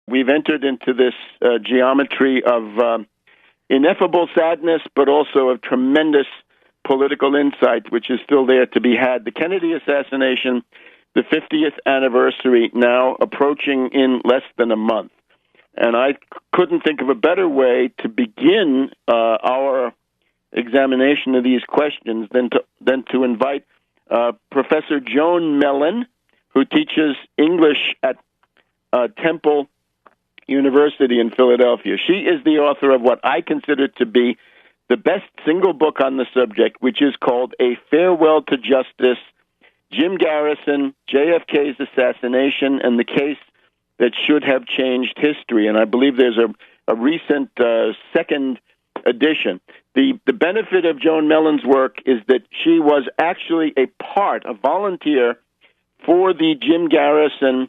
we've entered into this geometry of ineffable sadness, but also of tremendous political insight, which is still there to be had. The Kennedy assassination, the 50th anniversary now approaching in less than a month. And I couldn't think of a better way to begin our examination of these questions than to invite Professor Joan Mellen, who teaches English at Temple University in Philadelphia. She is the author of what I consider to be the best single book on the subject, which is called A Farewell to Justice, Jim Garrison, JFK's Assassination, and the Case That Should Have Changed History. And I believe there's a recent second edition. The benefit of Joan Mellen's work is that she was actually a volunteer for the Jim Garrison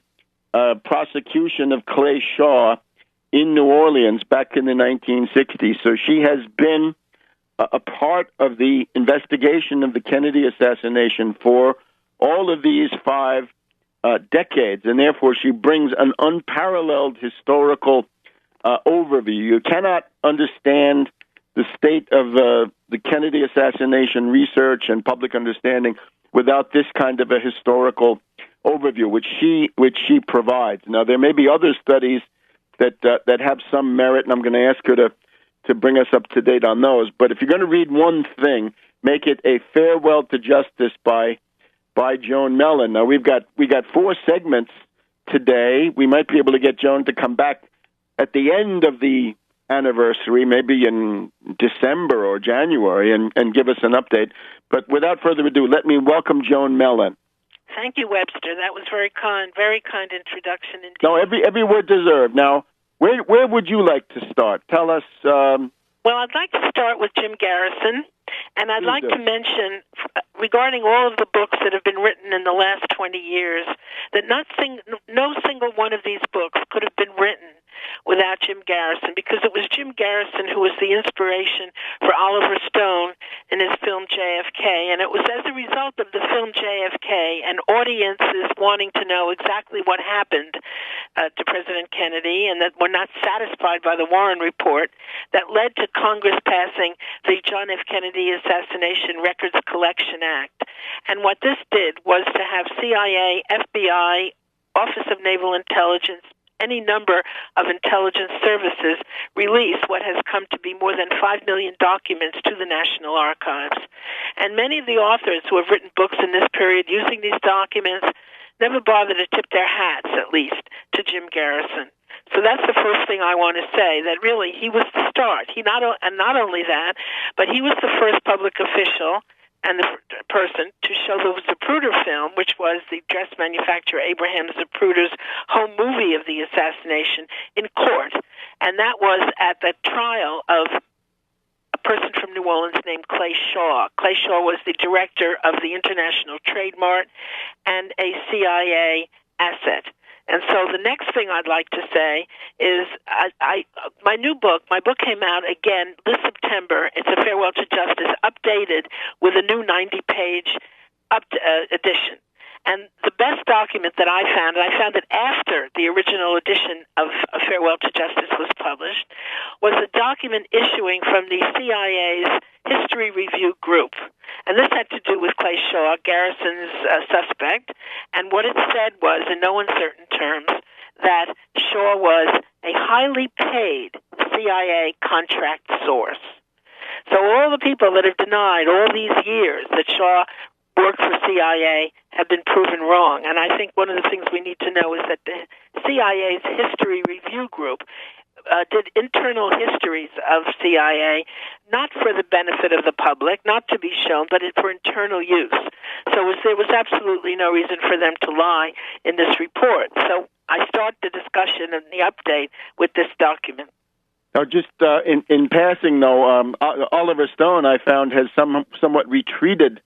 prosecution of Clay Shaw in New Orleans back in the 1960s. So she has been a part of the investigation of the Kennedy assassination for all of these 5 decades, and therefore she brings an unparalleled historical overview. You cannot understand the state of the Kennedy assassination research and public understanding without this kind of a historical overview, which she provides. Now, there may be other studies that have some merit, and I'm going to ask her to bring us up to date on those. But if you're going to read one thing, make it A Farewell to Justice by Joan Mellen. Now, we got 4 segments today. We might be able to get Joan to come back at the end of the anniversary, maybe in December or January, and give us an update. But without further ado, let me welcome Joan Mellen. Thank you, Webster. That was very kind introduction indeed. No, every word deserved. Now, where would you like to start? Tell us. Well, I'd like to start with Jim Garrison, and I'd like to mention, regarding all of the books that have been written in the last 20 years, that no single one of these books could have been written without Jim Garrison, because it was Jim Garrison who was the inspiration for Oliver Stone in his film JFK, and it was as a result of the film JFK and audiences wanting to know exactly what happened to President Kennedy, and that were not satisfied by the Warren Report, that led to Congress passing the John F. Kennedy Assassination Records Collection Act. And what this did was to have CIA, FBI, Office of Naval Intelligence, any number of intelligence services release what has come to be more than 5 million documents to the National Archives. And many of the authors who have written books in this period using these documents never bothered to tip their hats, at least, to Jim Garrison. So that's the first thing I want to say, that really he was the start. And not only that, but he was the first public official and the person to show the Zapruder film, which was the dress manufacturer Abraham Zapruder's home movie of the assassination, in court. And that was at the trial of a person from New Orleans named Clay Shaw. Clay Shaw was the director of the International Trade Mart and a CIA asset. And so the next thing I'd like to say is my book came out again this September. It's A Farewell to Justice, updated with a new 90-page edition. And the best document that I found it after the original edition of A Farewell to Justice was published, was a document issuing from the CIA's History Review Group. And this had to do with Clay Shaw, Garrison's suspect. And what it said was, in no uncertain terms, that Shaw was a highly paid CIA contract source. So all the people that have denied all these years that Shaw worked for CIA have been proven wrong. And I think one of the things we need to know is that the CIA's History Review Group did internal histories of CIA, not for the benefit of the public, not to be shown, but for internal use. So there was absolutely no reason for them to lie in this report. So I start the discussion and the update with this document. Now, just in passing, though, Oliver Stone, I found, has somewhat retreated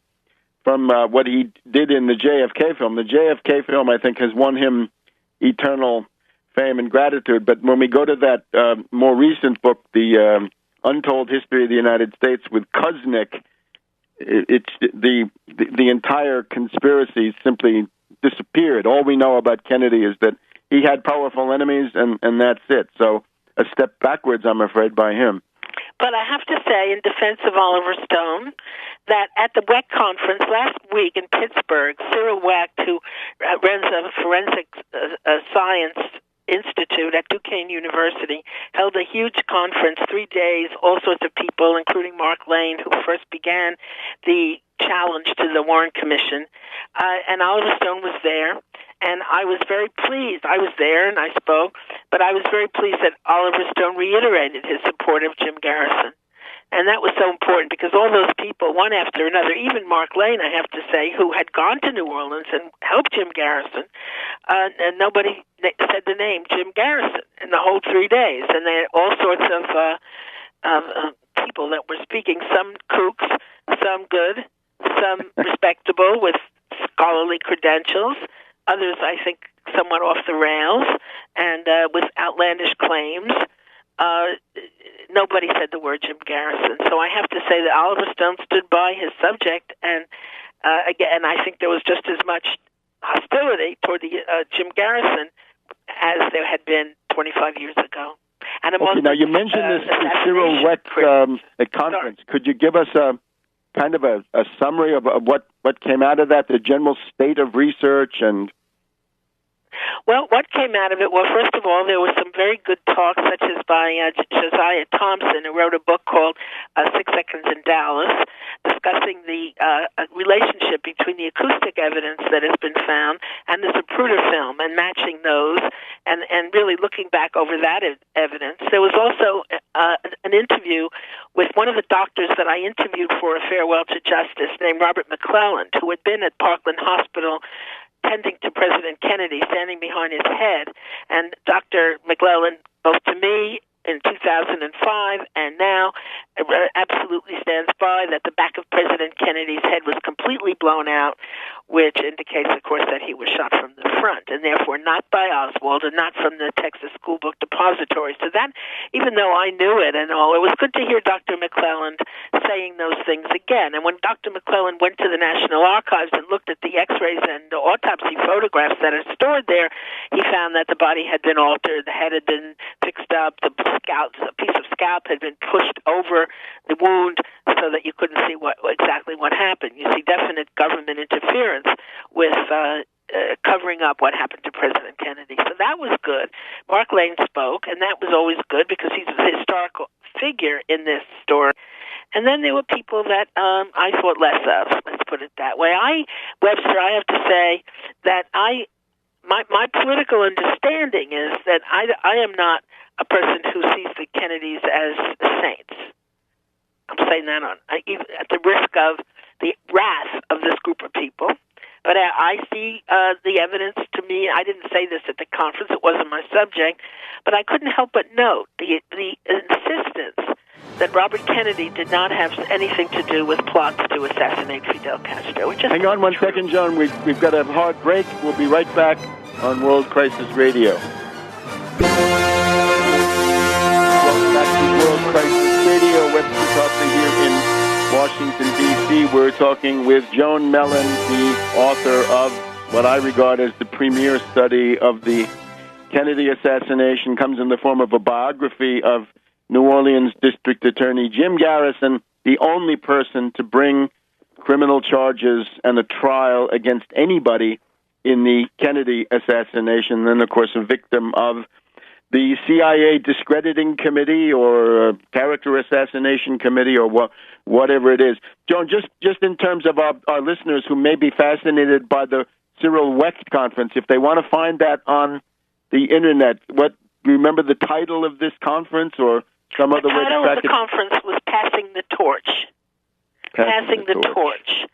from what he did in the JFK film. The JFK film, I think, has won him eternal fame and gratitude. But when we go to that more recent book, the Untold History of the United States with Kuznick, it's the entire conspiracy simply disappeared. All we know about Kennedy is that he had powerful enemies, and that's it. So a step backwards, I'm afraid, by him. But I have to say, in defense of Oliver Stone, that at the WEC conference last week in Pittsburgh, Cyril Wecht, who runs a forensic science institute at Duquesne University, held a huge conference, 3 days, all sorts of people, including Mark Lane, who first began the challenge to the Warren Commission. And Oliver Stone was there, and I was very pleased. I was there, and I spoke, but I was very pleased that Oliver Stone reiterated his support of Jim Garrison. And that was so important because all those people, one after another, even Mark Lane, I have to say, who had gone to New Orleans and helped Jim Garrison, and nobody said the name Jim Garrison in the whole 3 days. And they had all sorts of people that were speaking, some kooks, some good, some respectable with scholarly credentials, others, I think, somewhat off the rails and with outlandish claims. Nobody said the word Jim Garrison. So I have to say that Oliver Stone stood by his subject, and again, I think there was just as much hostility toward the Jim Garrison as there had been 25 years ago. And okay, now you mentioned this Cyril Wecht conference. Could you give us a kind of a summary of what came out of that, the general state of research and... Well, what came out of it? Well, first of all, there was some very good talk, such as by Josiah Thompson, who wrote a book called 6 Seconds in Dallas, discussing the relationship between the acoustic evidence that has been found and the Zapruder film, and matching those, and really looking back over that evidence. There was also an interview with one of the doctors that I interviewed for A Farewell to Justice, named Robert McClelland, who had been at Parkland Hospital tending to President Kennedy, standing behind his head. And Dr. McClelland, both to me in 2005 and now, absolutely stands by that the back of President Kennedy's head was completely blown out, which indicates, of course, that he was shot from the front, and therefore not by Oswald and not from the Texas School Book Depository. So that, even though I knew it and all, it was good to hear Dr. McClelland saying those things again. And when Dr. McClelland went to the National Archives and looked at the x-rays and the autopsy photographs that are stored there, he found that the body had been altered, the head had been fixed up, the scalp, a piece of scalp had been pushed over the wound so that you couldn't see exactly what happened. You see definite government interference with covering up what happened to President Kennedy. So that was good. Mark Lane spoke, and that was always good because he's a historical figure in this story. And then there were people that I thought less of, let's put it that way. Webster, I have to say that my political understanding is that I am not a person who sees the Kennedys as saints. I'm saying that at the risk of the wrath of this group of people. But I see the evidence to me. I didn't say this at the conference. It wasn't my subject. But I couldn't help but note the insistence that Robert Kennedy did not have anything to do with plots to assassinate Fidel Castro. Hang on one second, Joan. We've got a hard break. We'll be right back on World Crisis Radio. Welcome back to World Crisis Radio. Webster Talker here in Washington, D.C. We're talking with Joan Mellen, the author of what I regard as the premier study of the Kennedy assassination. Comes in the form of a biography of New Orleans District Attorney Jim Garrison, the only person to bring criminal charges and a trial against anybody in the Kennedy assassination, and, of course, a victim of the CIA discrediting committee or character assassination committee or whatever it is. Joan, just in terms of our listeners who may be fascinated by the Cyril Wecht conference, if they want to find that on the Internet, do you remember the title of this conference or some other way to track it? The title of the conference was Passing the Torch. Passing the Torch.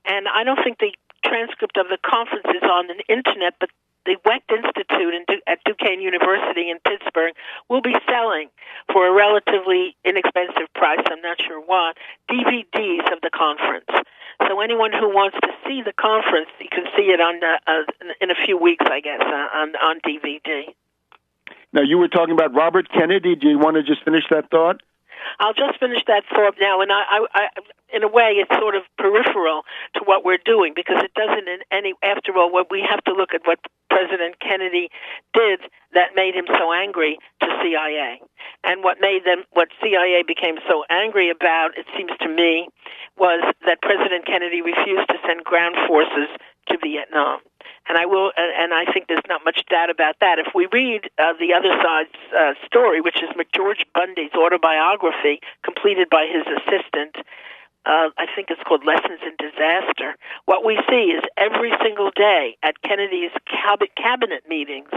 And I don't think the transcript of the conference is on the Internet, but the Wecht Institute at Duquesne University in Pittsburgh will be selling for a relatively inexpensive price, I'm not sure what, DVDs of the conference. So anyone who wants to see the conference, you can see it in a few weeks, I guess, on DVD. Now, you were talking about Robert Kennedy. Do you want to just finish that thought? I'll just finish that thought now, and I in a way, it's sort of peripheral to what we're doing because it doesn't after all, we have to look at what President Kennedy did that made him so angry to CIA. And what CIA became so angry about, it seems to me, was that President Kennedy refused to send ground forces to Vietnam. And I think there's not much doubt about that. If we read the other side's story, which is McGeorge Bundy's autobiography, completed by his assistant, I think it's called Lessons in Disaster, what we see is every single day at Kennedy's cabinet meetings,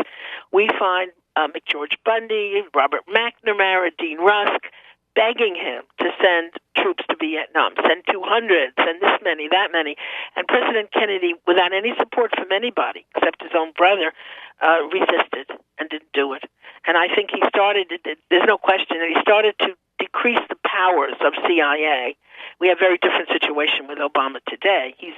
we find McGeorge Bundy, Robert McNamara, Dean Rusk, begging him to send troops to Vietnam, send 200, send this many, that many. And President Kennedy, without any support from anybody except his own brother, resisted and didn't do it. And I think there's no question that he started to decrease the powers of CIA. We have a very different situation with Obama today. He's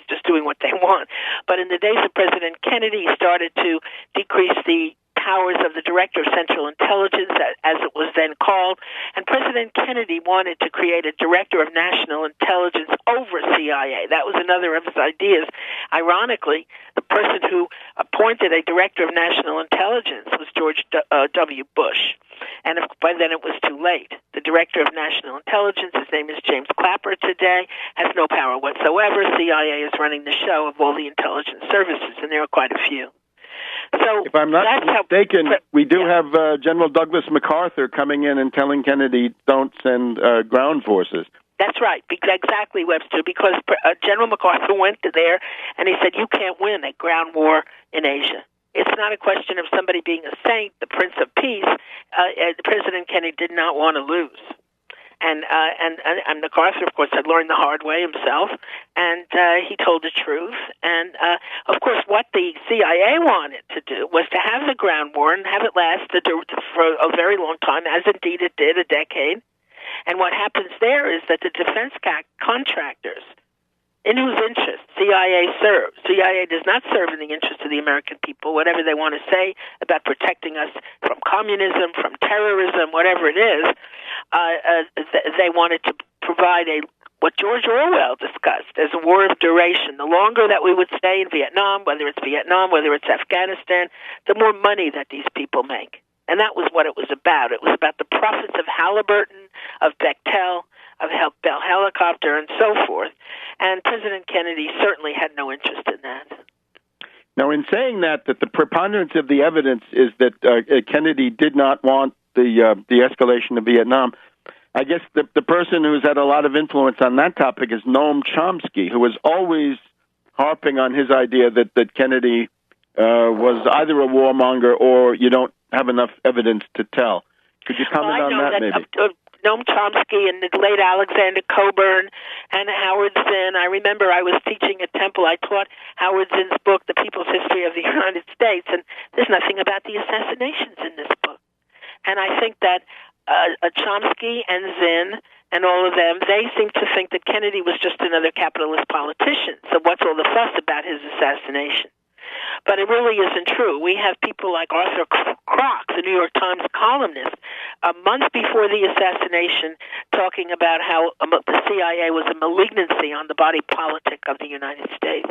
just doing what they want. But in the days of President Kennedy, he started to decrease the powers of the Director of Central Intelligence, as it was then called. And President Kennedy wanted to create a Director of National Intelligence over CIA. That was another of his ideas. Ironically, the person who appointed a Director of National Intelligence was George W. Bush. And by then it was too late. The Director of National Intelligence, his name is James Clapper today, has no power whatsoever. CIA is running the show of all the intelligence services, and there are quite a few. So if I'm not mistaken, we do have General Douglas MacArthur coming in and telling Kennedy, don't send ground forces. That's right, exactly, Webster, because General MacArthur went there and he said, you can't win a ground war in Asia. It's not a question of somebody being a saint, the Prince of Peace. President Kennedy did not want to lose. And MacArthur, of course, had learned the hard way himself, and he told the truth. And, of course, what the CIA wanted to do was to have the ground war and have it last for a very long time, as indeed it did, a decade. And what happens there is that the defense contractors, in whose interest CIA serves. CIA does not serve in the interest of the American people, whatever they want to say about protecting us from communism, from terrorism, whatever it is. They wanted to provide what George Orwell discussed as a war of duration. The longer that we would stay in Vietnam, whether it's Afghanistan, the more money that these people make. And that was what it was about. It was about the profits of Halliburton, of Bechtel, of Bell Helicopter, and so forth. And President Kennedy certainly had no interest in that. Now, in saying that the preponderance of the evidence is that Kennedy did not want the escalation of Vietnam, I guess the person who's had a lot of influence on that topic is Noam Chomsky, who was always harping on his idea that Kennedy was either a warmonger or you don't have enough evidence to tell. Could you comment on that, maybe? Noam Chomsky and the late Alexander Cockburn and Howard Zinn. I remember I was teaching at Temple. I taught Howard Zinn's book, The People's History of the United States, and there's nothing about the assassinations in this book. And I think that Chomsky and Zinn and all of them, they seem to think that Kennedy was just another capitalist politician. So what's all the fuss about his assassination? But it really isn't true. We have people like Arthur Kroc, the New York Times columnist, a month before the assassination, talking about how the CIA was a malignancy on the body politic of the United States.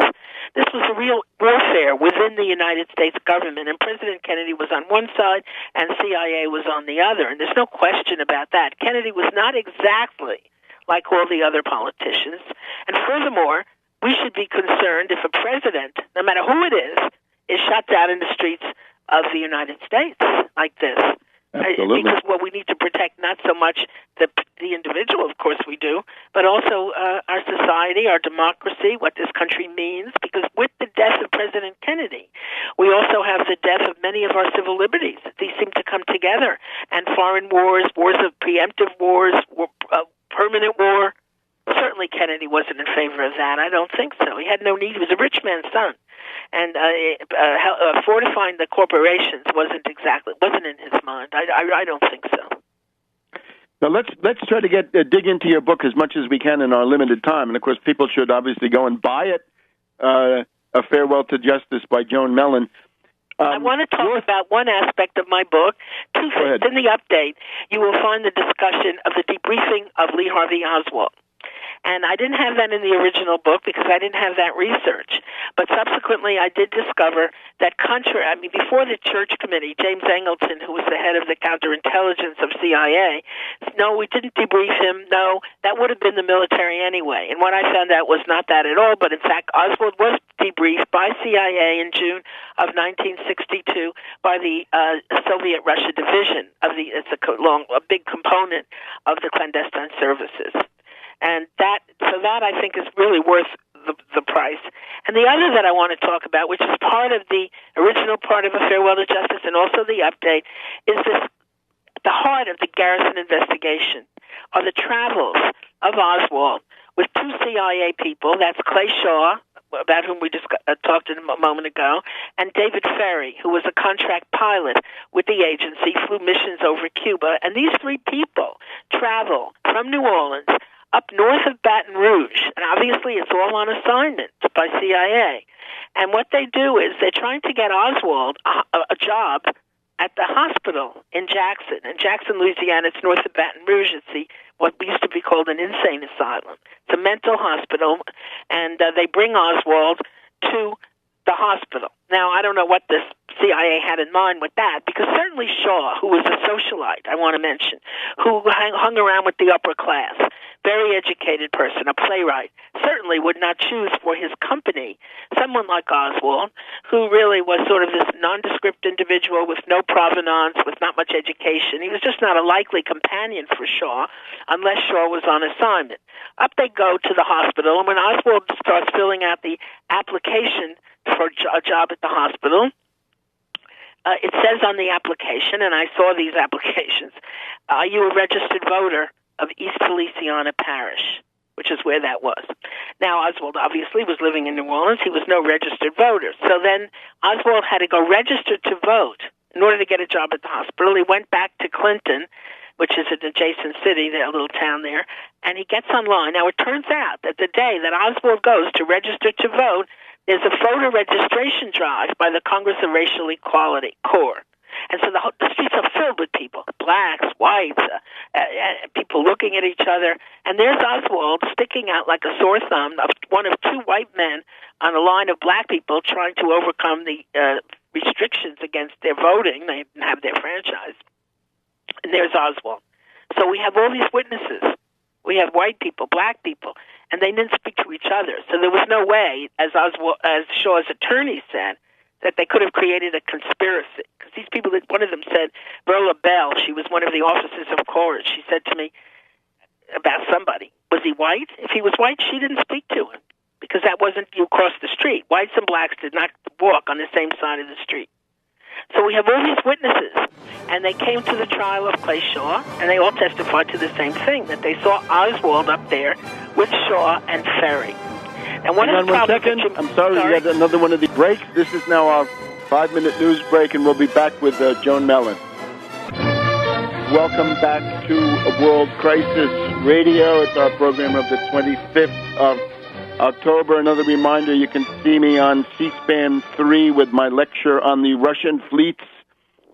This was a real warfare within the United States government, and President Kennedy was on one side and CIA was on the other, and there's no question about that. Kennedy was not exactly like all the other politicians, and furthermore, we should be concerned if a president, no matter who it is shot down in the streets of the United States like this. Absolutely. Because what we need to protect, not so much the individual, of course we do, but also our society, our democracy, what this country means. Because with the death of President Kennedy, we also have the death of many of our civil liberties. These seem to come together. And foreign wars, wars of preemptive wars, permanent war. Certainly Kennedy wasn't in favor of that. I don't think so. He had no need. He was a rich man's son. And fortifying the corporations wasn't in his mind. I don't think so. Now let's try to dig into your book as much as we can in our limited time. And of course, people should obviously go and buy it. A Farewell to Justice by Joan Mellen. I want to talk about one aspect of my book. Two things. In the update, you will find the discussion of the debriefing of Lee Harvey Oswald. And I didn't have that in the original book because I didn't have that research. But subsequently, I did discover that before the Church Committee, James Angleton, who was the head of the counterintelligence of CIA, no, we didn't debrief him. No, that would have been the military anyway. And what I found out was not that at all, but in fact, Oswald was debriefed by CIA in June of 1962 by the Soviet Russia division it's a big component of the clandestine services. And that I think is really worth the price. And the other that I want to talk about, which is part of the original part of A Farewell to Justice and also the update, is the heart of the Garrison investigation are the travels of Oswald with two CIA people. That's Clay Shaw, about whom we just talked a moment ago, and David Ferry, who was a contract pilot with the agency, flew missions over Cuba. And these three people travel from New Orleans up north of Baton Rouge, and obviously it's all on assignment by CIA. And what they do is they're trying to get Oswald a job at the hospital in Jackson. In Jackson, Louisiana, it's north of Baton Rouge. It's what used to be called an insane asylum. It's a mental hospital, and they bring Oswald to the hospital. Now, I don't know what the CIA had in mind with that, because certainly Shaw, who was a socialite, I want to mention, who hung around with the upper class, very educated person, a playwright, certainly would not choose for his company someone like Oswald, who really was sort of this nondescript individual with no provenance, with not much education. He was just not a likely companion for Shaw, unless Shaw was on assignment. Up they go to the hospital, and when Oswald starts filling out the application for a job at the hospital, it says on the application, and I saw these applications, are you a registered voter of East Feliciana Parish, which is where that was. Now, Oswald obviously was living in New Orleans. He was no registered voter. So then Oswald had to go register to vote in order to get a job at the hospital. He went back to Clinton, which is an adjacent city, a little town there, and he gets online. Now, it turns out that the day that Oswald goes to register to vote, there's a voter registration drive by the Congress of Racial Equality, CORE. And so the streets are filled with people, blacks, whites, people looking at each other. And there's Oswald sticking out like a sore thumb, one of two white men on a line of black people trying to overcome the restrictions against their voting. They didn't have their franchise. And there's Oswald. So we have all these witnesses. We have white people, black people, and they didn't speak to each other. So there was no way, as Shaw's attorney said, that they could have created a conspiracy. Because these people, one of them said, Verla Bell, she was one of the officers of court, she said to me about somebody, was he white? If he was white, she didn't speak to him, because that wasn't, you cross the street. Whites and blacks did not walk on the same side of the street. So we have all these witnesses, and they came to the trial of Clay Shaw, and they all testified to the same thing, that they saw Oswald up there with Shaw and Ferry. And Hang on 1 second. I'm sorry, we had another one of the breaks. This is now our 5-minute news break, and we'll be back with Joan Mellen. Welcome back to World Crisis Radio. It's our program of the 25th of October. Another reminder, you can see me on C-SPAN 3 with my lecture on the Russian fleets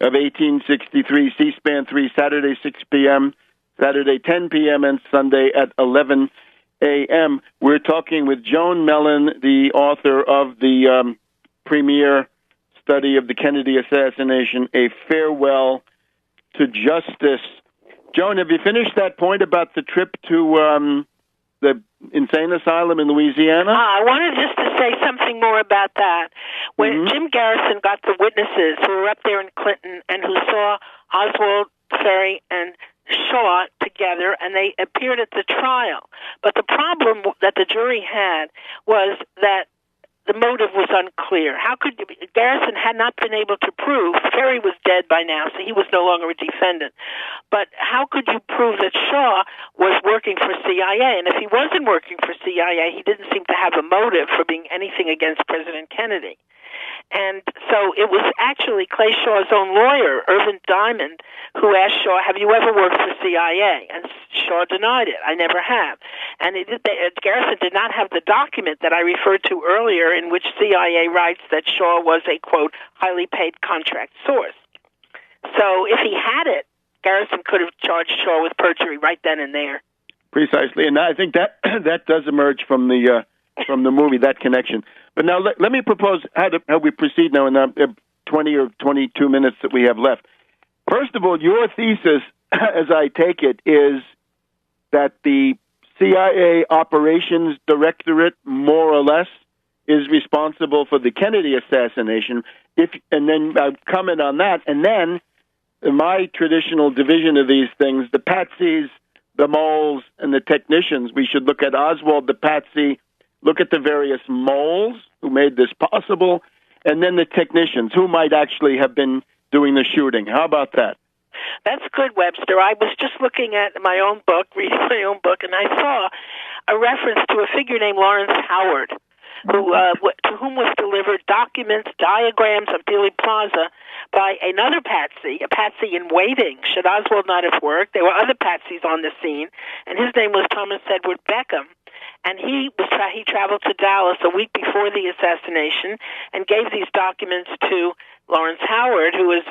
of 1863. C-SPAN 3, Saturday 6 p.m., Saturday 10 p.m., and Sunday at 11 a.m. We're talking with Joan Mellen, the author of the premier study of the Kennedy assassination, A Farewell to Justice. Joan, have you finished that point about the trip to the insane asylum in Louisiana? I wanted just to say something more about that. When Jim Garrison got the witnesses who were up there in Clinton and who saw Oswald, Ferry, and Shaw together, and they appeared at the trial. But the problem that the jury had was that the motive was unclear. Garrison had not been able to prove, Ferry was dead by now, so he was no longer a defendant. But how could you prove that Shaw was working for CIA? And if he wasn't working for CIA, he didn't seem to have a motive for being anything against President Kennedy. And so it was actually Clay Shaw's own lawyer, Irvin Diamond, who asked Shaw, have you ever worked for CIA? And Shaw denied it. I never have. And Garrison did not have the document that I referred to earlier in which CIA writes that Shaw was a, quote, highly paid contract source. So if he had it, Garrison could have charged Shaw with perjury right then and there. Precisely, and I think that that does emerge from the movie, that connection. But now let me propose how we proceed now in the 20 or 22 minutes that we have left. First of all, your thesis, as I take it, is that the CIA Operations Directorate, more or less, is responsible for the Kennedy assassination. And then comment on that, and then in my traditional division of these things, the patsies, the moles, and the technicians. We should look at Oswald the patsy, look at the various moles who made this possible, and then the technicians who might actually have been doing the shooting. How about that? That's good, Webster. I was just looking at my own book, reading my own book, and I saw a reference to a figure named Lawrence Howard, who to whom was delivered documents, diagrams of Dealey Plaza by another patsy, a patsy in waiting. Should Oswald not have worked? There were other patsies on the scene, and his name was Thomas Edward Beckham. And he traveled to Dallas a week before the assassination and gave these documents to Lawrence Howard, who is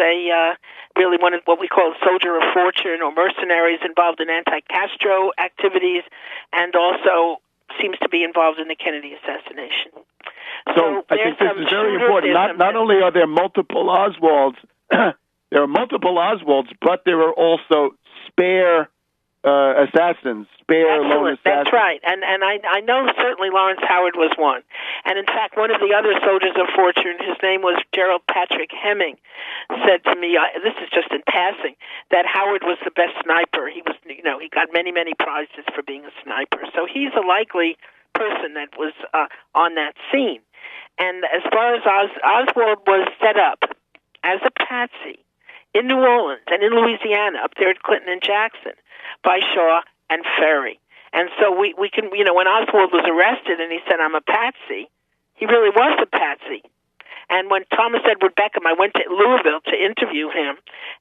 really one of what we call a soldier of fortune or mercenaries involved in anti-Castro activities, and also seems to be involved in the Kennedy assassination. So I think this is very important. Not only are there multiple Oswalds, there are multiple Oswalds, but there are also spare assassins, spare lone assassins. That's right. And I know certainly Lawrence Howard was one. And in fact, one of the other soldiers of fortune, his name was Gerald Patrick Hemming, said to me, this is just in passing, that Howard was the best sniper. He was, he got many, many prizes for being a sniper. So he's a likely person that was on that scene. And as far as Oswald was set up as a patsy in New Orleans and in Louisiana, up there at Clinton and Jackson, by Shaw and Ferry. And so we can, when Oswald was arrested and he said, I'm a patsy, he really was a patsy. And when Thomas Edward Beckham, I went to Louisville to interview him,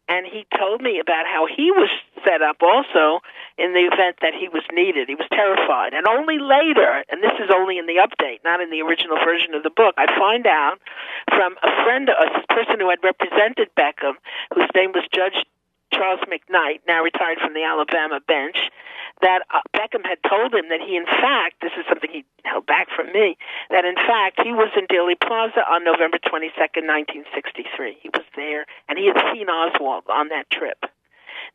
and he told me about how he was set up also in the event that he was needed. He was terrified. And only later, and this is only in the update, not in the original version of the book, I find out from a friend, a person who had represented Beckham, whose name was Judge Charles McKnight, now retired from the Alabama bench, that Beckham had told him that he, in fact, this is something he held back from me, that in fact he was in Dealey Plaza on November 22nd, 1963. He was there, and he had seen Oswald on that trip.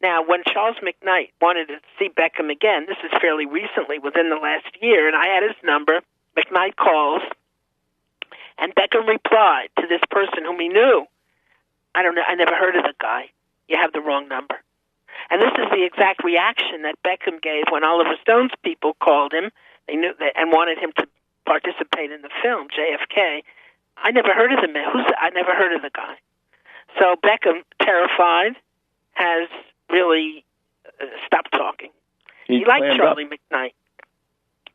Now, when Charles McKnight wanted to see Beckham again, this is fairly recently, within the last year, and I had his number, McKnight calls, and Beckham replied to this person whom he knew, I don't know, I never heard of the guy. You have the wrong number. And this is the exact reaction that Beckham gave when Oliver Stone's people called him. They knew that, and wanted him to participate in the film, JFK. I never heard of the man. I never heard of the guy. So Beckham, terrified, has really stopped talking. He liked Charlie McKnight.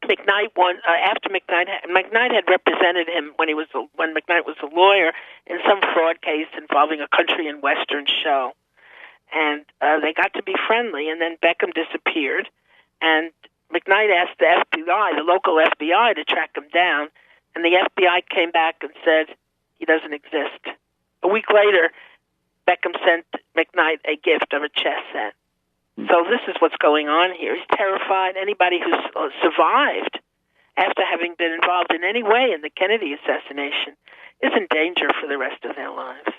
McKnight won after McKnight had represented him when McKnight was a lawyer in some fraud case involving a country and western show. And they got to be friendly, and then Beckham disappeared, and McKnight asked the FBI, the local FBI, to track him down, and the FBI came back and said he doesn't exist. A week later, Beckham sent McKnight a gift of a chess set. So this is what's going on here. He's terrified. Anybody who's survived after having been involved in any way in the Kennedy assassination is in danger for the rest of their lives.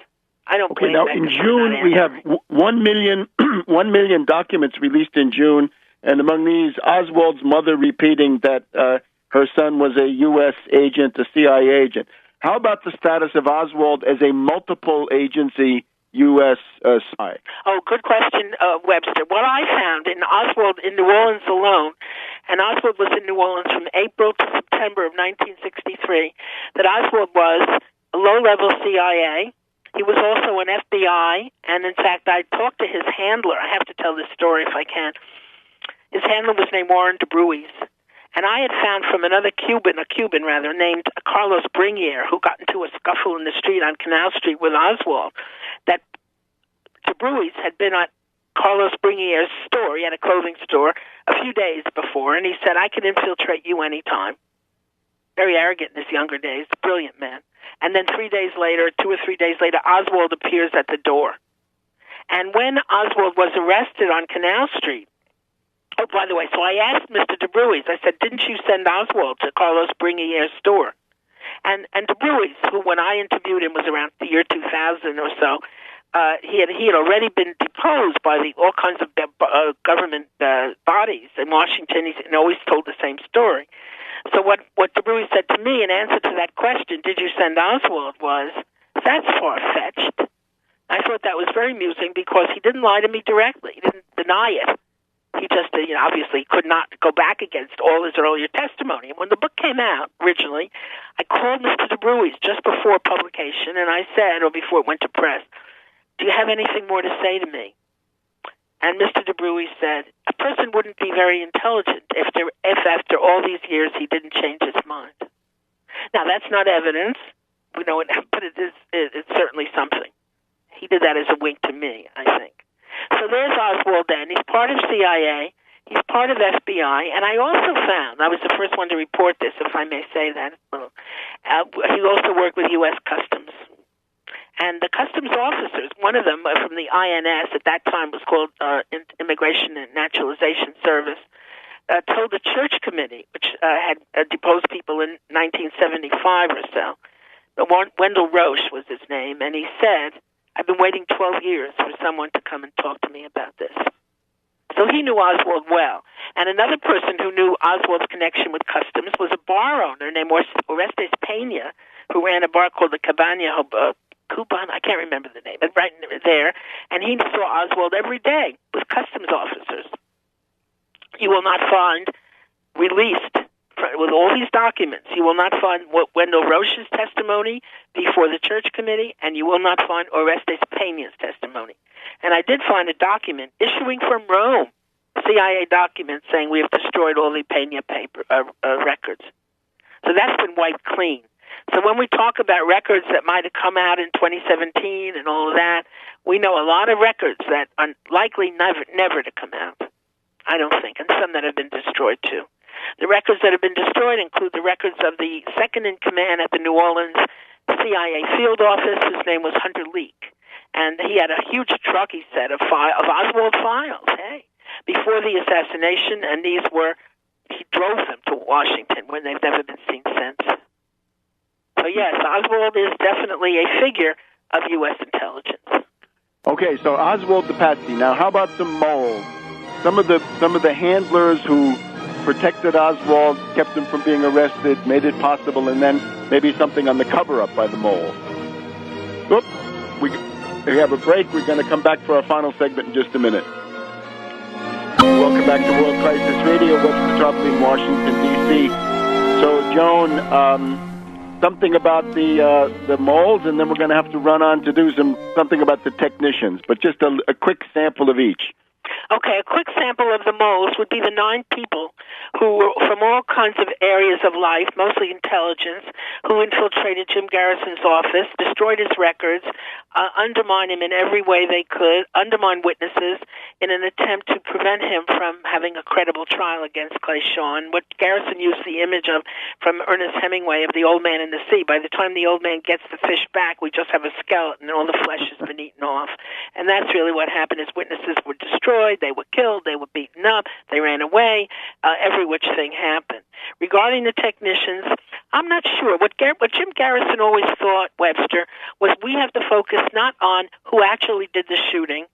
I don't believe now in June we have 1 million documents released in June, and among these, Oswald's mother repeating that her son was a U.S. agent, a CIA agent. How about the status of Oswald as a multiple agency U.S. spy? Oh, good question, Webster. What I found in Oswald in New Orleans alone, and Oswald was in New Orleans from April to September of 1963, that Oswald was a low-level CIA. He was also an FBI, and in fact, I talked to his handler. I have to tell this story if I can. His handler was named Warren DeBruys, and I had found from another Cuban named Carlos Brinier, who got into a scuffle in the street on Canal Street with Oswald, that DeBruys had been at Carlos Brinier's store. He had a clothing store a few days before, and he said, I can infiltrate you anytime. Very arrogant in his younger days, brilliant man. And then 2 or 3 days later, Oswald appears at the door. And when Oswald was arrested on Canal Street Oh, by the way, so I asked Mr. DeBruys, I said, didn't you send Oswald to Carlos Bringier's store? And DeBruys, who when I interviewed him was around the year 2000 or so, he had already been deposed by all kinds of government bodies in Washington. He always told the same story. So what DeBruys said to me in answer to that question, did you send Oswald, was, that's far-fetched. I thought that was very amusing because he didn't lie to me directly. He didn't deny it. He just, obviously could not go back against all his earlier testimony. And when the book came out originally, I called Mr. DeBruys just before publication, and I said, or before it went to press, do you have anything more to say to me? And Mr. DeBruys said, a person wouldn't be very intelligent if after all these years he didn't change his mind. Now, that's not evidence, but it's certainly something. He did that as a wink to me, I think. So there's Oswald then. He's part of CIA. He's part of FBI. And I also found, I was the first one to report this, if I may say that. He also worked with U.S. Customs. And the customs officers, one of them from the INS, at that time was called Immigration and Naturalization Service, told the Church Committee, which had deposed people in 1975 or so, Wendell Roche was his name, and he said, I've been waiting 12 years for someone to come and talk to me about this. So he knew Oswald well. And another person who knew Oswald's connection with customs was a bar owner named Orestes Pena, who ran a bar called the Cabana Cuban, I can't remember the name, but right there. And he saw Oswald every day with customs officers. You will not find released, with all these documents, you will not find Wendell Roche's testimony before the Church Committee, and you will not find Orestes Pena's testimony. And I did find a document issuing from Rome, CIA document saying we have destroyed all the Pena records. So that's been wiped clean. So when we talk about records that might have come out in 2017 and all of that, we know a lot of records that are likely never to come out, I don't think, and some that have been destroyed too. The records that have been destroyed include the records of the second-in-command at the New Orleans CIA field office. His name was Hunter Leak. And he had a huge truck, he said, of Oswald files, before the assassination, and he drove them to Washington when they've never been seen since. So yes, Oswald is definitely a figure of U.S. intelligence. Okay, so Oswald the Patsy. Now, how about some moles? Some of the handlers who protected Oswald, kept him from being arrested, made it possible, and then maybe something on the cover-up by the mole. Oops, we have a break. We're going to come back for our final segment in just a minute. Welcome back to World Crisis Radio, West Metropolitan Washington, D.C. So, Joan, something about the moles, and then we're going to have to run on to do something about the technicians, but just a quick sample of each. Okay, a quick sample of the moles would be the 9 people who were from all kinds of areas of life, mostly intelligence, who infiltrated Jim Garrison's office, destroyed his records, undermined him in every way they could, undermined witnesses in an attempt to prevent him from having a credible trial against Clay Shawn. What Garrison used the image of from Ernest Hemingway of the old man in the sea. By the time the old man gets the fish back, we just have a skeleton and all the flesh has been eaten off. And that's really what happened. His witnesses were destroyed, they were killed, they were beaten up, they ran away, every which thing happened. Regarding the technicians, I'm not sure. What Jim Garrison always thought, Webster, was we have to focus not on who actually did the shooting,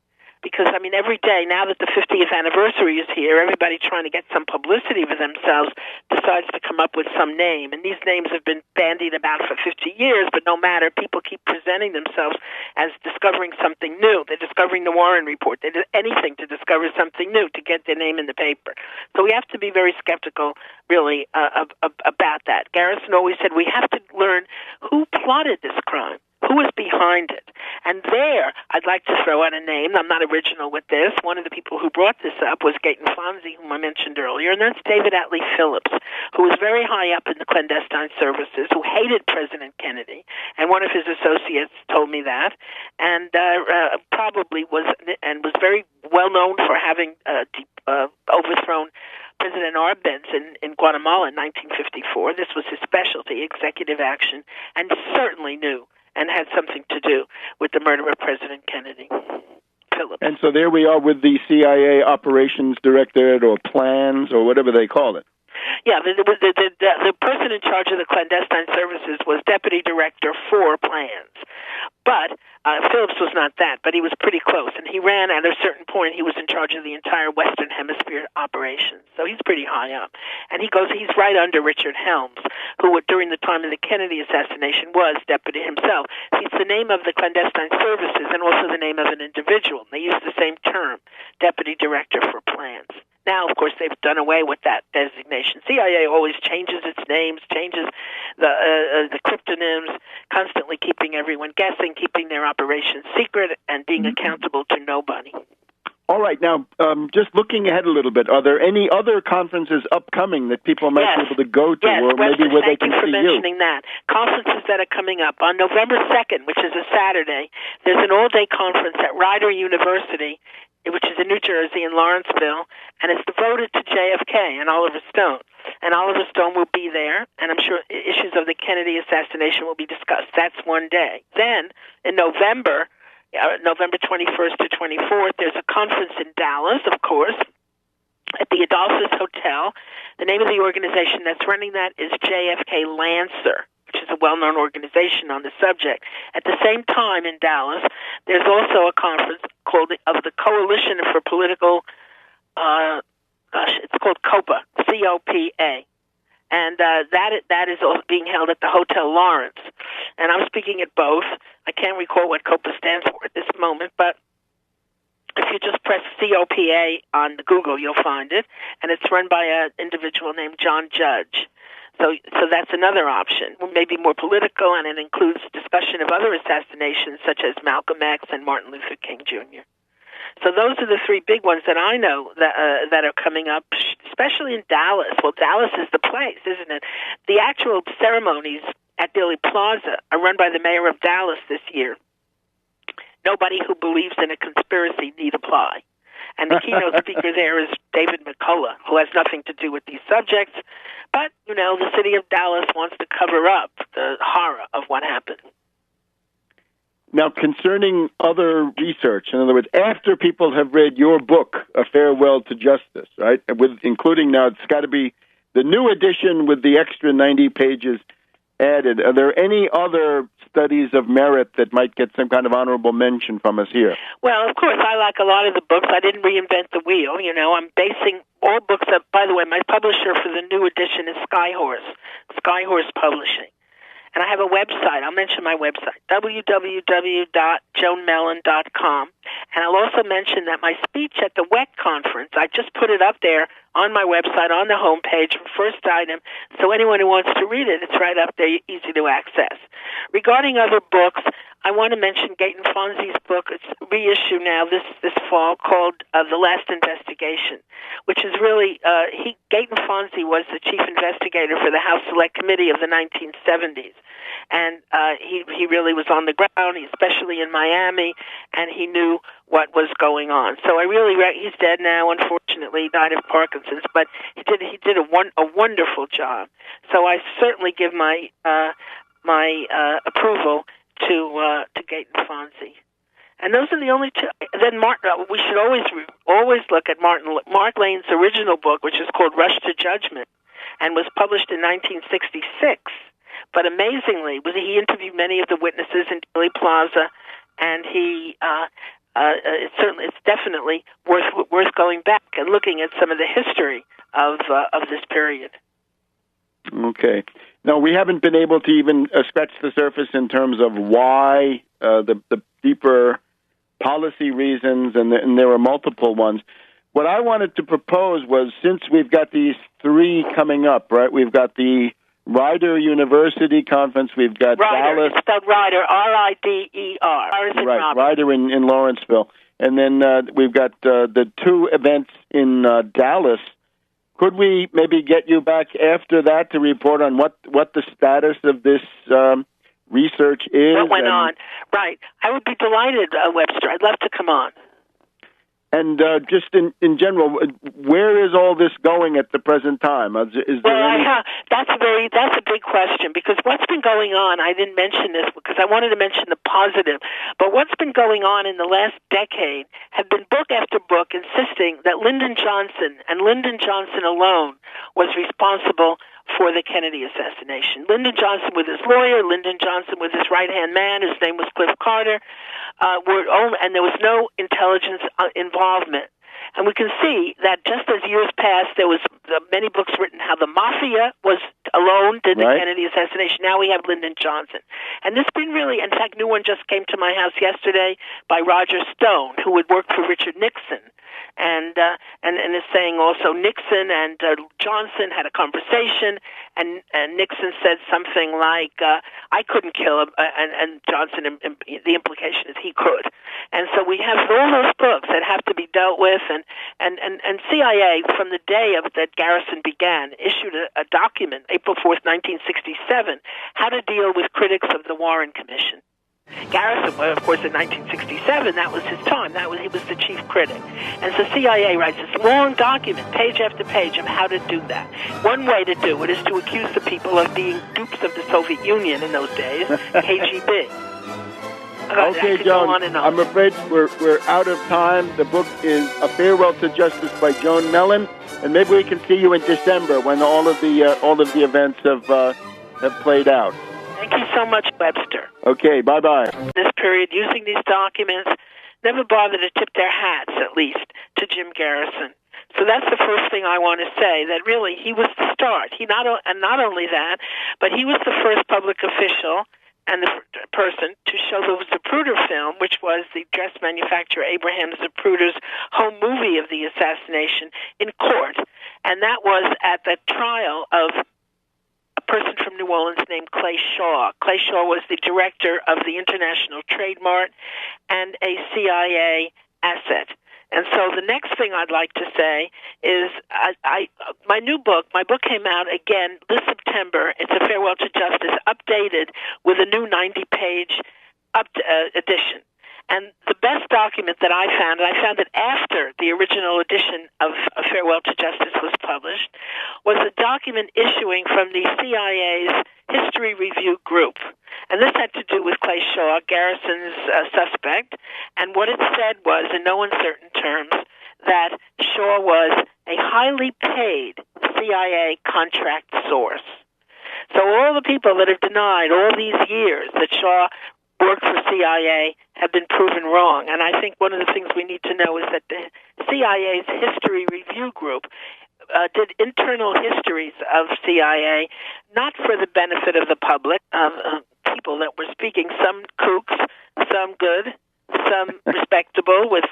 because, I mean, every day, now that the 50th anniversary is here, everybody trying to get some publicity for themselves decides to come up with some name. And these names have been bandied about for 50 years, but no matter, people keep presenting themselves as discovering something new. They're discovering the Warren Report. They did anything to discover something new to get their name in the paper. So we have to be very skeptical, really, about that. Garrison always said we have to learn who plotted this crime. Who is behind it? And there, I'd like to throw out a name. I'm not original with this. One of the people who brought this up was Gaten Fonzie, whom I mentioned earlier, and that's David Atlee Phillips, who was very high up in the clandestine services, who hated President Kennedy, and one of his associates told me that, and probably was very well known for having overthrown President Arbenz in Guatemala in 1954. This was his specialty, executive action, and certainly knew and had something to do with the murder of President Kennedy. Phillips. And so there we are with the CIA operations directorate or plans or whatever they call it. Yeah, the person in charge of the clandestine services was Deputy Director for Plans. But Phillips was not that, but he was pretty close. And he ran at a certain point. He was in charge of the entire Western Hemisphere operations. So he's pretty high up. And he's right under Richard Helms, who during the time of the Kennedy assassination was deputy himself. It's the name of the clandestine services and also the name of an individual. They use the same term, Deputy Director for Plans. Now, of course, they've done away with that designation. CIA always changes its names, changes the cryptonyms, constantly keeping everyone guessing, keeping their operations secret, and being accountable to nobody. All right. Now, just looking ahead a little bit, are there any other conferences upcoming that people might be able to go to, or maybe where they can see you? Thank you for mentioning that. Conferences that are coming up. On November 2nd, which is a Saturday, there's an all-day conference at Rider University, which is in New Jersey, in Lawrenceville, and it's devoted to JFK and Oliver Stone. And Oliver Stone will be there, and I'm sure issues of the Kennedy assassination will be discussed. That's one day. Then, in November 21st to 24th, there's a conference in Dallas, of course, at the Adolphus Hotel. The name of the organization that's running that is JFK Lancer, which is a well-known organization on the subject. At the same time in Dallas, there's also a conference called of the Coalition for Political, it's called COPA, C-O-P-A. And that is being held at the Hotel Lawrence. And I'm speaking at both. I can't recall what COPA stands for at this moment, but if you just press COPA on Google, you'll find it. And it's run by an individual named John Judge. So that's another option, maybe more political, and it includes discussion of other assassinations such as Malcolm X and Martin Luther King Jr. So those are the three big ones that I know that are coming up, especially in Dallas. Well, Dallas is the place, isn't it? The actual ceremonies at Dealey Plaza are run by the mayor of Dallas this year. Nobody who believes in a conspiracy need apply. And the keynote speaker there is David McCullough, who has nothing to do with these subjects. But, the city of Dallas wants to cover up the horror of what happened. Now, concerning other research, in other words, after people have read your book, A Farewell to Justice, right, including now it's got to be the new edition with the extra 90 pages added, are there any other studies of merit that might get some kind of honorable mention from us here? Well, of course, I like a lot of the books. I didn't reinvent the wheel. I'm basing all books up. By the way, my publisher for the new edition is Skyhorse Publishing. And I have a website. I'll mention my website, www.joanmellen.com. And I'll also mention that my speech at the WEC conference, I just put it up there on my website, on the homepage, first item. So anyone who wants to read it, it's right up there, easy to access. Regarding other books, I want to mention Gaten Fonzie's book. It's reissue now this fall called The Last Investigation, which is really, Gaten Fonzie was the chief investigator for the House Select Committee of the 1970s. And he really was on the ground, especially in Miami, and he knew what was going on. So he's dead now, unfortunately, he died of Parkinson's, but he did a wonderful job. So I certainly give my approval to Gaten Fonzie. And those are the only two. Then we should always look at Mark Lane's original book, which is called Rush to Judgment, and was published in 1966. But amazingly, he interviewed many of the witnesses in Dealey Plaza, and it's definitely worth going back and looking at some of the history of this period. Okay. No, we haven't been able to even scratch the surface in terms of why the deeper policy reasons, and there were multiple ones. What I wanted to propose was, since we've got these three coming up, right? We've got the Rider University Conference. We've got Dallas. It's spelled Rider, R-I-D-E-R. Right, Rider in Lawrenceville. And then we've got the two events in Dallas. Could we maybe get you back after that to report on what the status of this research is? What went on? Right. I would be delighted, Webster. I'd love to come on. And just in general, where is all this going at the present time? That's a big question, because what's been going on, I didn't mention this because I wanted to mention the positive, but what's been going on in the last decade have been book after book insisting that Lyndon Johnson, and Lyndon Johnson alone, was responsible for the Kennedy assassination. Lyndon Johnson with his lawyer, Lyndon Johnson with his right-hand man, his name was Cliff Carter, and there was no intelligence involvement. And we can see that just as years passed, there was many books written how the mafia was alone did the Kennedy assassination. Now we have Lyndon Johnson. And this been really, in fact, new one just came to my house yesterday by Roger Stone, who had worked for Richard Nixon. And is saying also Nixon and Johnson had a conversation, and Nixon said something like, I couldn't kill him, and Johnson, the implication is he could. And so we have all those books that have to be dealt with, and CIA, from the day of that Garrison began, issued a document, April 4th, 1967, how to deal with critics of the Warren Commission. Garrison, of course, in 1967, that was his time. He was the chief critic. And so CIA writes this long document, page after page, of how to do that. One way to do it is to accuse the people of being dupes of the Soviet Union in those days, KGB. Okay, Joan, I'm afraid we're out of time. The book is A Farewell to Justice by Joan Mellen, and maybe we can see you in December when all of the events have played out. Thank you so much, Webster. Okay, bye-bye. This period, using these documents, never bothered to tip their hats, at least, to Jim Garrison. So that's the first thing I want to say, that really he was the start. And not only that, but he was the first public official and the person to show the Zapruder film, which was the dress manufacturer Abraham Zapruder's home movie of the assassination, in court. And that was at the trial of a person from New Orleans named Clay Shaw. Clay Shaw was the director of the International Trade Mart and a CIA asset. And so the next thing I'd like to say is my book came out again this September. It's A Farewell to Justice, updated with a new 90-page edition. And the best document that I found, and I found it after the original edition of A Farewell to Justice was published, was a document issuing from the CIA's History Review Group. And this had to do with Clay Shaw, Garrison's suspect. And what it said was, in no uncertain terms, that Shaw was a highly paid CIA contract source. So all the people that have denied all these years that Shaw worked for CIA have been proven wrong. And I think one of the things we need to know is that the CIA's History Review Group did internal histories of CIA, not for the benefit of the public, people that were speaking, some kooks, some good, some respectable with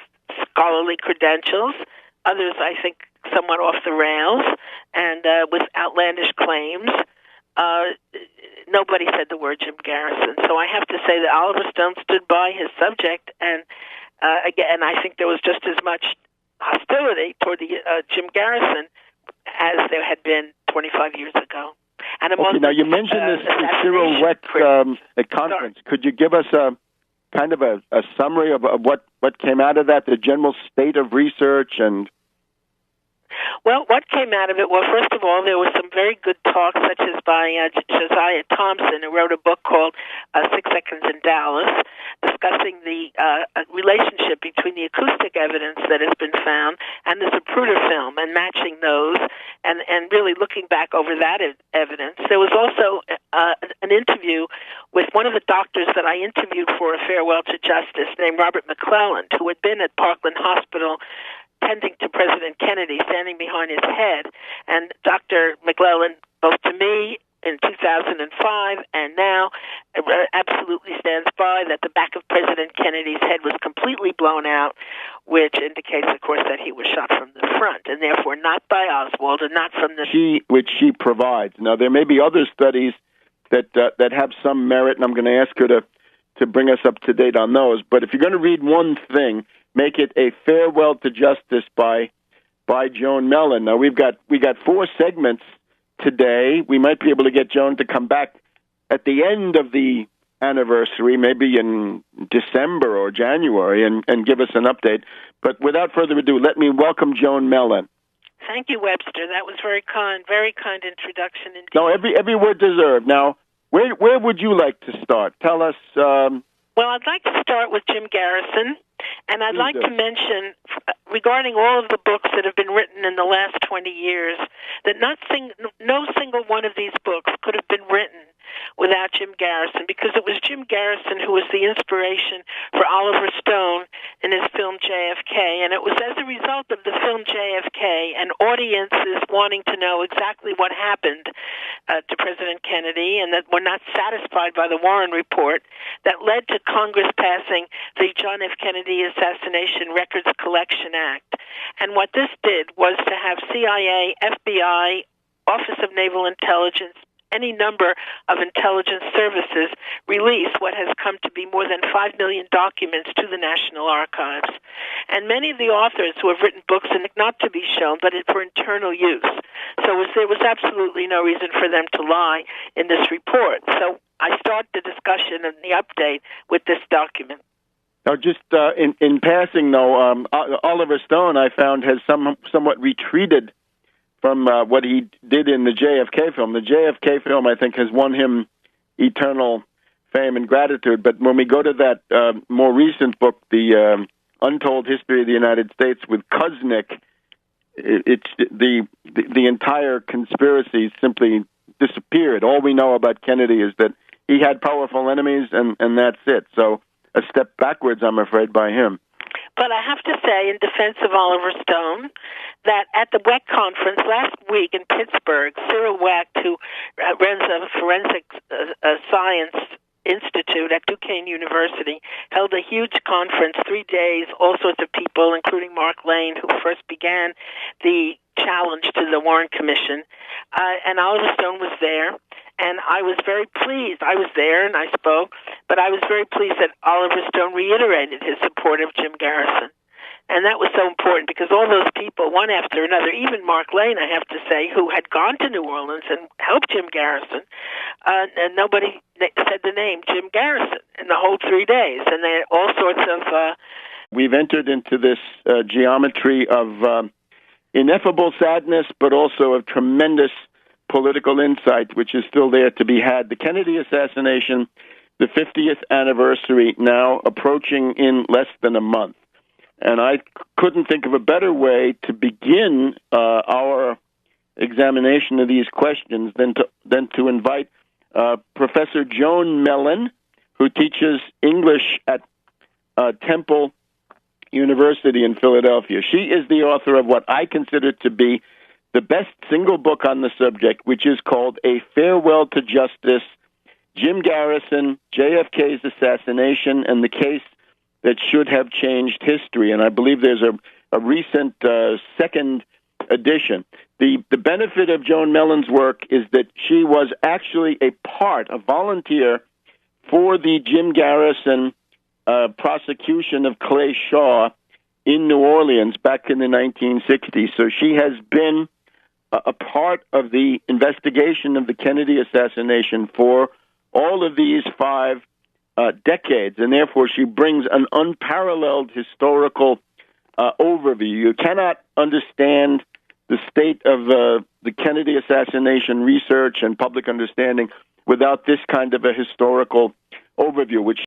scholarly credentials, others, I think, somewhat off the rails and with outlandish claims. Nobody said the word Jim Garrison. So I have to say that Oliver Stone stood by his subject, and again, I think there was just as much hostility toward the Jim Garrison as there had been 25 years ago. And okay, now you mentioned this Cyril Weck conference. Could you give us a kind of a summary of what came out of that, the general state of research and... Well, what came out of it? Well, first of all, there was some very good talk, such as by Josiah Thompson, who wrote a book called 6 Seconds in Dallas, discussing the relationship between the acoustic evidence that has been found and the Zapruder film, and matching those, and really looking back over that evidence. There was also an interview with one of the doctors that I interviewed for A Farewell to Justice, named Robert McClelland, who had been at Parkland Hospital tending to President Kennedy, standing behind his head. And Dr. McClelland, both to me in 2005 and now, absolutely stands by that the back of President Kennedy's head was completely blown out, which indicates, of course, that he was shot from the front, and therefore not by Oswald and not from the... Which she provides. Now, there may be other studies that have some merit, and I'm going to ask her to bring us up to date on those. But if you're going to read one thing, make it A Farewell to Justice by Joan Mellen. Now we got 4 segments today. We might be able to get Joan to come back at the end of the anniversary, maybe in December or January, and give us an update. But without further ado, let me welcome Joan Mellen. Thank you, Webster. That was very kind introduction indeed. No, every word deserved. Now, where would you like to start? Tell us. Well, I'd like to start with Jim Garrison, and I'd like to mention, regarding all of the books that have been written in the last 20 years, that no single one of these books could have been written without Jim Garrison, because it was Jim Garrison who was the inspiration for Oliver Stone in his film JFK, and it was as a result of the film JFK and audiences wanting to know exactly what happened to President Kennedy, and that were not satisfied by the Warren Report, that led to Congress passing the John F. Kennedy Assassination Records Collection Act. And what this did was to have CIA, FBI, Office of Naval Intelligence, any number of intelligence services release what has come to be more than 5 million documents to the National Archives. And many of the authors who have written books, and not to be shown, but for internal use. So there was absolutely no reason for them to lie in this report. So I start the discussion and the update with this document. Now, just in passing, though, Oliver Stone, I found, has somewhat retreated from what he did in the JFK film. The JFK film, I think, has won him eternal fame and gratitude. But when we go to that more recent book, The Untold History of the United States with Kuznick, it's the entire conspiracy simply disappeared. All we know about Kennedy is that he had powerful enemies, and that's it. So a step backwards, I'm afraid, by him. But I have to say, in defense of Oliver Stone, that at the WEC conference last week in Pittsburgh, Cyril Wecht, who runs a forensic science institute at Duquesne University, held a huge conference, 3 days, all sorts of people, including Mark Lane, who first began the challenge to the Warren Commission. And Oliver Stone was there. And I was very pleased. I was there and I spoke, but I was very pleased that Oliver Stone reiterated his support of Jim Garrison. And that was so important because all those people, one after another, even Mark Lane, I have to say, who had gone to New Orleans and helped Jim Garrison, and nobody said the name Jim Garrison in the whole 3 days. And they had all sorts of... We've entered into this geometry of ineffable sadness, but also of tremendous political insight, which is still there to be had. The Kennedy assassination, the 50th anniversary, now approaching in less than a month. And I couldn't think of a better way to begin our examination of these questions than to invite Professor Joan Mellen, who teaches English at Temple University in Philadelphia. She is the author of what I consider to be the best single book on the subject, which is called A Farewell to Justice, Jim Garrison, JFK's Assassination, and the Case That Should Have Changed History. And I believe there's a recent second edition. The benefit of Joan Mellen's work is that she was actually a volunteer for the Jim Garrison prosecution of Clay Shaw in New Orleans back in the 1960s. So she has been a part of the investigation of the Kennedy assassination for all of these 5 decades, and therefore she brings an unparalleled historical overview. You cannot understand the state of the Kennedy assassination research and public understanding without this kind of a historical overview, which